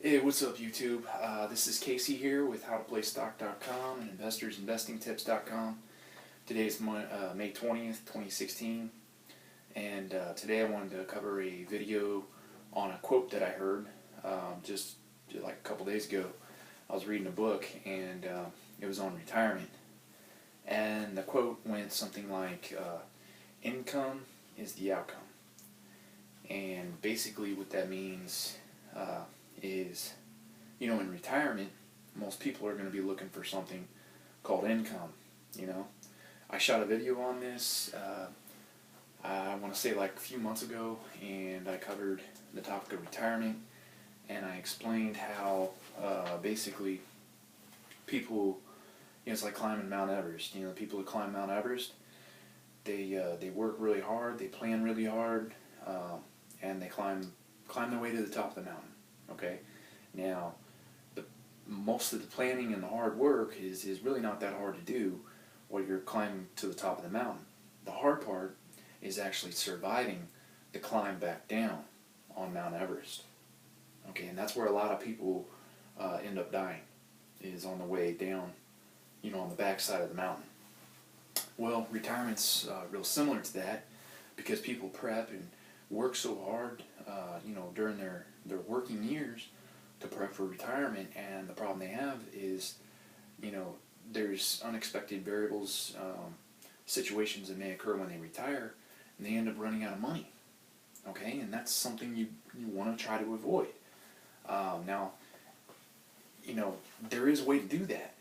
Hey, what's up YouTube? This is Casey here with howtoplaystock.com and investorsinvestingtips.com. Today is May 20th, 2016, and today I wanted to cover a video on a quote that I heard just like a couple days ago. I was reading a book and it was on retirement, and the quote went something like, income is the outcome. And basically what that means is, in retirement, most people are going to be looking for something called income. I shot a video on this, I want to say like a few months ago, and I covered the topic of retirement, and I explained how basically people, it's like climbing Mount Everest. The people who climb Mount Everest, they work really hard, they plan really hard, and they climb their way to the top of the mountain. Okay, now most of the planning and the hard work is really not that hard to do while you're climbing to the top of the mountain. The hard part is actually surviving the climb back down on Mount Everest. Okay, and that's where a lot of people end up dying, is on the way down, on the backside of the mountain. Well, retirement's real similar to that, because people prep and work so hard, during their working years to prep for retirement, and the problem they have is, there's unexpected variables, situations that may occur when they retire, and they end up running out of money. Okay, and that's something you want to try to avoid. Now, there is a way to do that,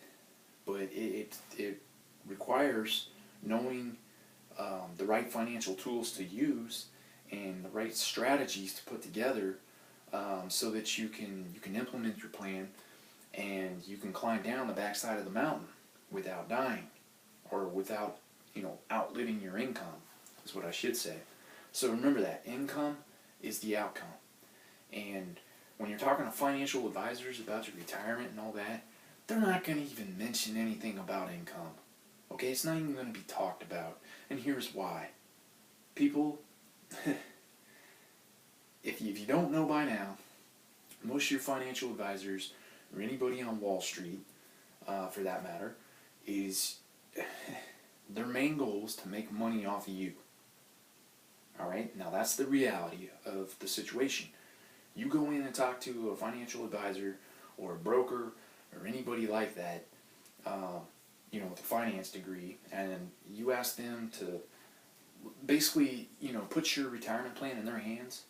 but it requires knowing the right financial tools to use and the right strategies to put together, so that you can implement your plan and you can climb down the backside of the mountain without dying, or without outliving your income, is what I should say. So remember that income is the outcome. And when you're talking to financial advisors about your retirement and all that, they're not going to even mention anything about income. Okay, it's not even going to be talked about. And here's why. People, if you don't know by now, most of your financial advisors, or anybody on Wall Street, for that matter, is their main goal is to make money off of you. Alright, now that's the reality of the situation. You go in and talk to a financial advisor or a broker or anybody like that, with a finance degree, and you ask them to basically, put your retirement plan in their hands,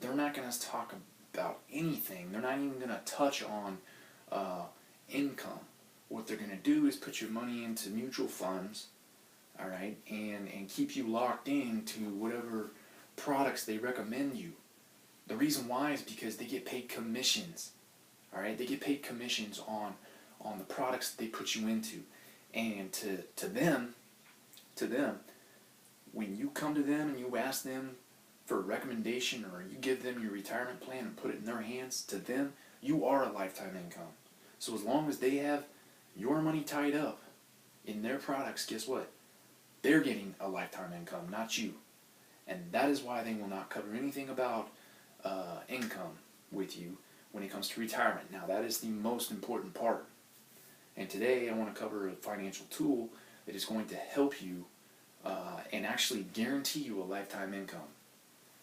they're not going to talk about anything. They're not even going to touch on income. What they're going to do is put your money into mutual funds, all right, and keep you locked in to whatever products they recommend you. The reason why is because they get paid commissions, all right? They get paid commissions on the products that they put you into. And to them, when you come to them and you ask them for a recommendation, or you give them your retirement plan and put it in their hands, to them, you are a lifetime income. So as long as they have your money tied up in their products, guess what? They're getting a lifetime income, not you. And that is why they will not cover anything about income with you when it comes to retirement. Now, that is the most important part. And today I want to cover a financial tool that is going to help you and actually guarantee you a lifetime income.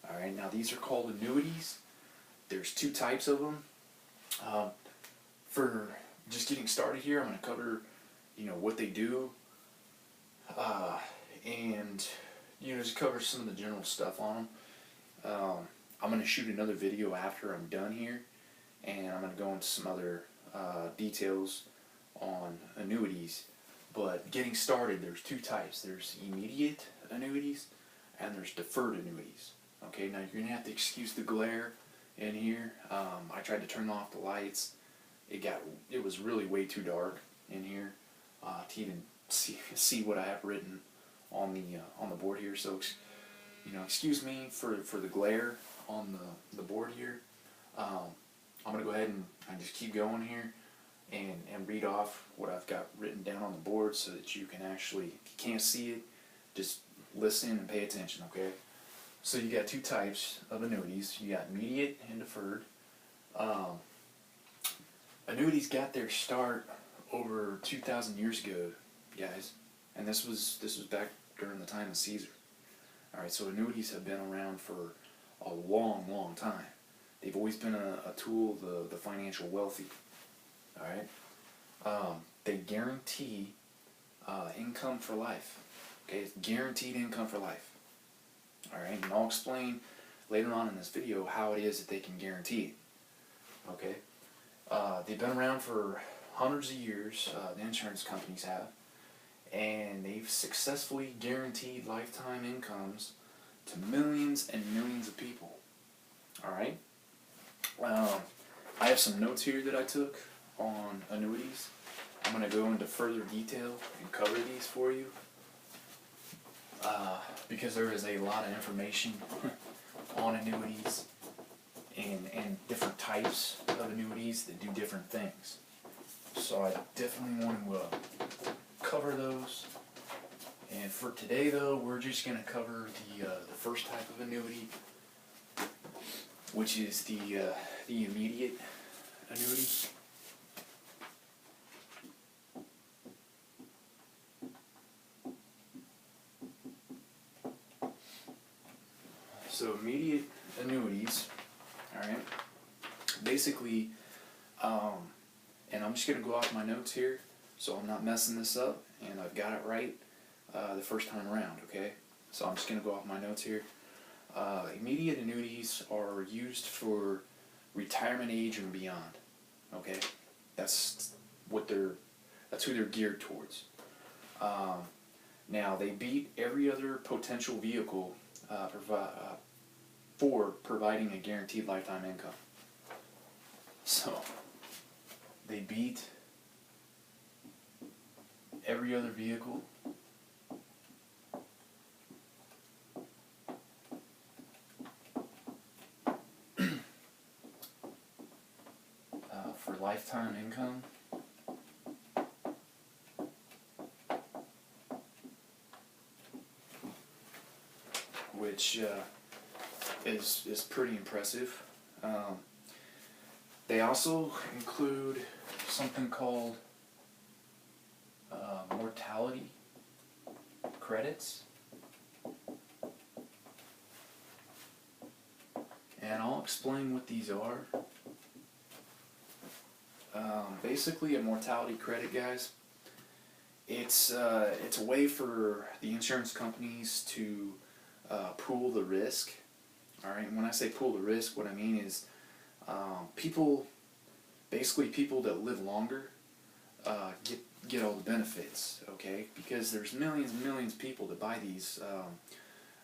Alright, now these are called annuities. There's two types of them. For just getting started here, I'm going to cover what they do, and just cover some of the general stuff on them. I'm going to shoot another video after I'm done here, and I'm going to go into some other details on annuities. But getting started, there's two types. There's immediate annuities and there's deferred annuities. Okay, now you're going to have to excuse the glare in here. I tried to turn off the lights. It was really way too dark in here to even see what I have written on the board here. So excuse me for the glare on the board here. I'm going to go ahead and just keep going here and read off what I've got written down on the board, so that you can actually, if you can't see it, just listen and pay attention, okay? So you got two types of annuities. You got immediate and deferred. annuities got their start over 2,000 years ago, guys, and this was back during the time of Caesar. All right, so annuities have been around for a long, long time. They've always been a tool of the financial wealthy. All right, they guarantee income for life. Okay, it's guaranteed income for life. All right, and I'll explain later on in this video how it is that they can guarantee it. Okay, they've been around for hundreds of years. The insurance companies have, and they've successfully guaranteed lifetime incomes to millions and millions of people. All right. I have some notes here that I took on annuities. I'm going to go into further detail and cover these for you because there is a lot of information on annuities and different types of annuities that do different things. So I definitely want to cover those. And for today, though, we're just going to cover the first type of annuity, which is the immediate annuity. So immediate annuities, all right, basically, and I'm just going to go off my notes here, so I'm not messing this up, and I've got it right the first time around, okay? So I'm just going to go off my notes here. Immediate annuities are used for retirement age and beyond, okay? That's who they're geared towards. Now, they beat every other potential vehicle for providing a guaranteed lifetime income. So, they beat every other vehicle for lifetime income. Which is pretty impressive. They also include something called mortality credits. And I'll explain what these are. Basically, a mortality credit, guys, it's a way for the insurance companies to pool the risk. All right, and when I say pool the risk, what I mean is people that live longer get all the benefits, okay? Because there's millions and millions of people that buy these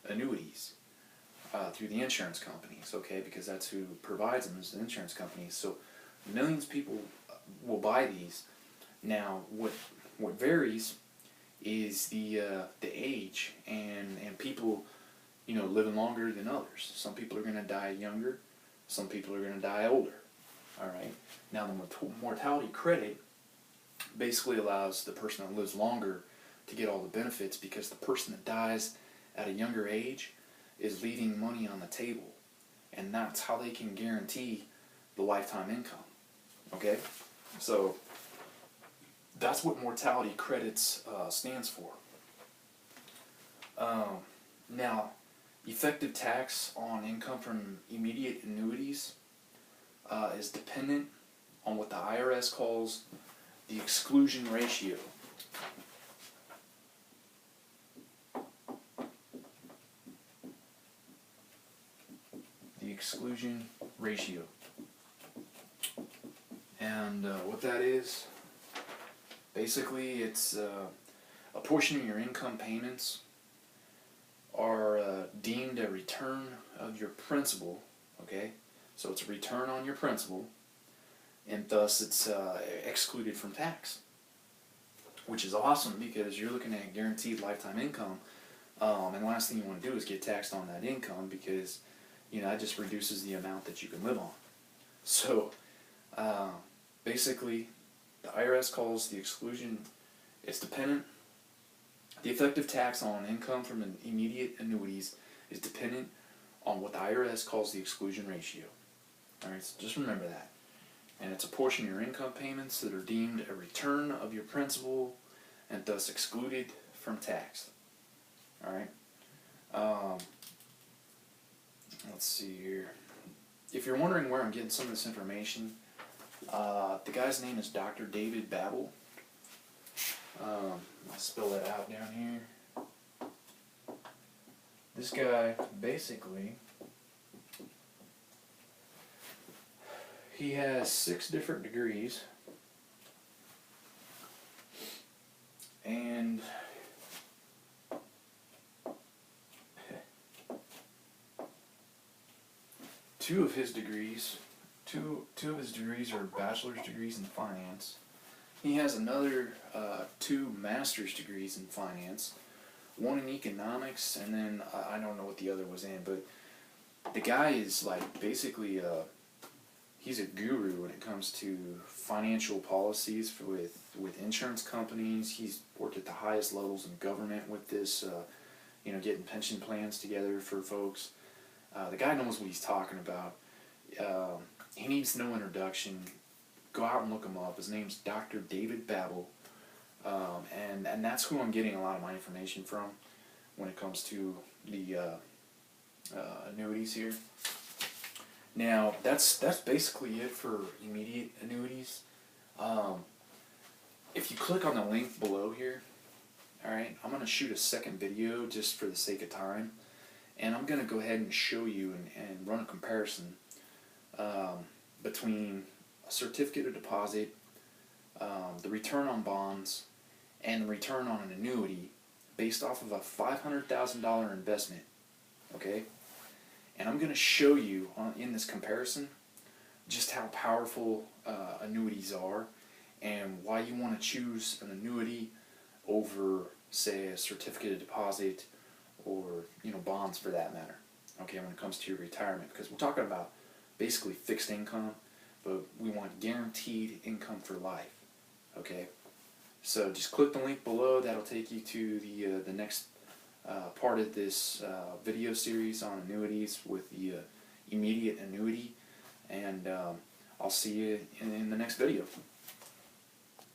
annuities through the insurance companies, okay? Because that's who provides them, is the insurance companies. So millions of people will buy these. Now, what varies is the age and people, living longer than others. Some people are going to die younger. Some people are going to die older. All right. Now, the mortality credit basically allows the person that lives longer to get all the benefits because the person that dies at a younger age is leaving money on the table. And that's how they can guarantee the lifetime income. Okay? So, that's what mortality credits stands for. Now, effective tax on income from immediate annuities is dependent on what the IRS calls the exclusion ratio. The exclusion ratio. And what that is, basically it's a portion of your income payments are deemed a return of your principal, okay? So it's a return on your principal, and thus it's excluded from tax, which is awesome because you're looking at guaranteed lifetime income, and the last thing you want to do is get taxed on that income because, that just reduces the amount that you can live on. So, basically, the IRS calls the exclusion, it's dependent. The effective tax on income from immediate annuities is dependent on what the IRS calls the exclusion ratio. Alright, so just remember that. and it's a portion of your income payments that are deemed a return of your principal and thus excluded from tax. Alright? Let's see here. If you're wondering where I'm getting some of this information, the guy's name is Dr. David Babel. I'll spell that out down here. This guy, basically, he has 6 different degrees, and two of his degrees are bachelor's degrees in finance. He has another 2 master's degrees in finance, one in economics, and then I don't know what the other was in, but the guy is like basically he's a guru when it comes to financial policies with insurance companies. He's worked at the highest levels in government with this, getting pension plans together for folks. The guy knows what he's talking about. He needs no introduction. Go out and look him up. His name's Dr. David Babel, and that's who I'm getting a lot of my information from when it comes to the annuities here. Now that's basically it for immediate annuities. If you click on the link below here, alright, I'm going to shoot a second video just for the sake of time, and I'm going to go ahead and show you and run a comparison between a certificate of deposit, the return on bonds, and the return on an annuity based off of a $500,000 investment. Okay? And I'm going to show you in this comparison just how powerful annuities are and why you want to choose an annuity over, say, a certificate of deposit or bonds for that matter. Okay, when it comes to your retirement, because we're talking about basically fixed income, but we want guaranteed income for life. Okay, so just click the link below. That'll take you to the next part of this video series on annuities with the immediate annuity, and I'll see you in the next video.